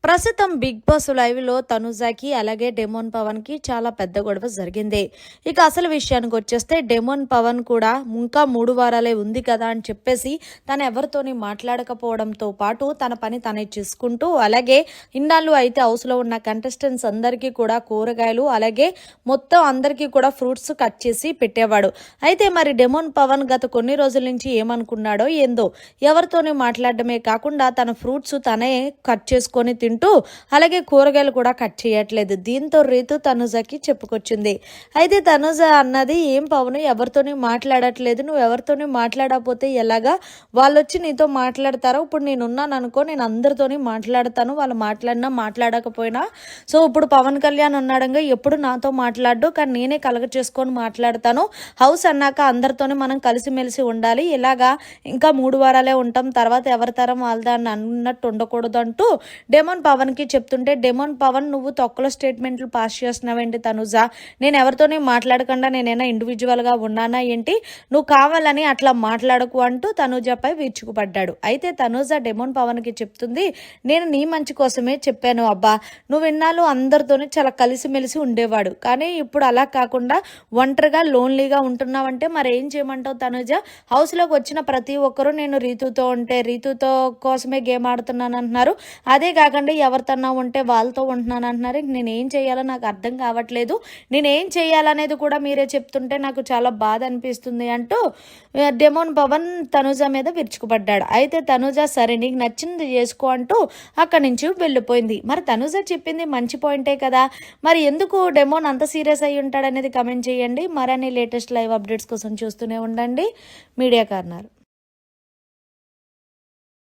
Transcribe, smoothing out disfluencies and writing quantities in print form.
ప్రస్తుతం big boss లైవ్లో తనుజాకి అలాగే డెమోన్ పవన్కి చాలా పెద్ద గొడవ జరిగింది. ఇక అసలు విషయానికి వచ్చేస్తే డెమోన్ పవన్ కూడా ఇంకా 3 వారాలే ఉంది కదా అని చెప్పేసి తను ఎవరితోని మాట్లాడకపోవడంతో పాటు తన పని తనే చేసుకుంటూ అలాగే ఇన్నాళ్ళు అయితే హౌస్లో ఉన్న కంటెస్టెంట్స్ అందరికీ కూడా కూరగాయలు అలాగే మొత్తం అందరికీ కూడా ఫ్రూట్స్ కట్ చేసి పెట్టేవాడు. అయితే మరి డెమోన్ పవన్ గత కొన్ని రోజుల నుంచి ఏమనుకున్నాడో ఏందో ఎవరితోని మాట్లాడడమే కాకుండా తన ఫ్రూట్స్ తనే కట్ చేసుకొని తింటూ అలాగే కూరగాయలు కూడా కట్ చేయట్లేదు. దీంతో రీతు తనుజకి చెప్పుకొచ్చింది. అయితే తనుజ అన్నది, ఏం పవన్ ఎవరితోని మాట్లాడట్లేదు, నువ్వు ఎవరితోని మాట్లాడకపోతే ఎలాగా, వాళ్ళు వచ్చి నీతో మాట్లాడతారో, ఇప్పుడు నేనున్నాను అనుకో, నేను అందరితోని మాట్లాడతాను, వాళ్ళు మాట్లాడినా మాట్లాడకపోయినా. సో ఇప్పుడు పవన్ కళ్యాణ్ ఉన్నాడంగా, ఎప్పుడు నాతో మాట్లాడు, కానీ నేనే కలగ చేసుకొని మాట్లాడతాను. హౌస్ అన్నాక అందరితోని మనం కలిసిమెలిసి ఉండాలి, ఇలాగా ఇంకా 3 వారాలే ఉంటాం, తర్వాత ఎవరి తరం వాళ్ళదా అని అన్నట్టు ఉండకూడదు అంటూ డెమోన్ పవన్కి చెప్తుంటే, డెమోన్ పవన్ నువ్వు తొక్కలో స్టేట్మెంట్లు పాస్ చేస్తున్నావేంటి తనుజ, నేను ఎవరితోనే మాట్లాడకుండా నేనైనా ఇండివిజువల్గా ఉన్నానా ఏంటి, నువ్వు కావాలని అట్లా మాట్లాడకు అంటూ తనుజపై విరుచుకుపడ్డాడు. అయితే తనుజ డెమోన్ పవన్కి చెప్తుంది, నేను నీ మంచి కోసమే చెప్పాను అబ్బా, నువ్వు ఇన్నాళ్ళు అందరితోనే చాలా కలిసిమెలిసి ఉండేవాడు, కానీ ఇప్పుడు అలా కాకుండా ఒంటరిగా లోన్లీగా ఉంటున్నావంటే మరి ఏం చేయమంటావు తనుజ, హౌస్లోకి వచ్చిన ప్రతి ఒక్కరూ నేను రీతుతో ఉంటే రీతుతో కోసమే గేమ్ ఆడుతున్నాను అంటున్నారు, అదే కాకుండా ఎవరితోన్నా ఉంటే వాళ్ళతో ఉంటున్నాను అంటున్నారు, నేనేం చేయాలో నాకు అర్థం కావట్లేదు, నేనేం చేయాలనేది కూడా మీరే చెప్తుంటే నాకు చాలా బాధ అనిపిస్తుంది అంటూ డెమోన్ పవన్ తనుజ మీద విరుచుకుపడ్డాడు. అయితే తనుజ సరే నీకు నచ్చింది చేసుకో అంటూ అక్కడి నుంచి వెళ్ళిపోయింది. మరి తనుజ చెప్పింది మంచి పాయింటే కదా, మరి ఎందుకు డెమోన్ అంత సీరియస్ అయి ఉంటాడనేది కమెంట్ చేయండి. మరిన్ని లేటెస్ట్ లైవ్ అప్డేట్స్ కోసం చూస్తూనే ఉండండి మీడియా కార్నర్.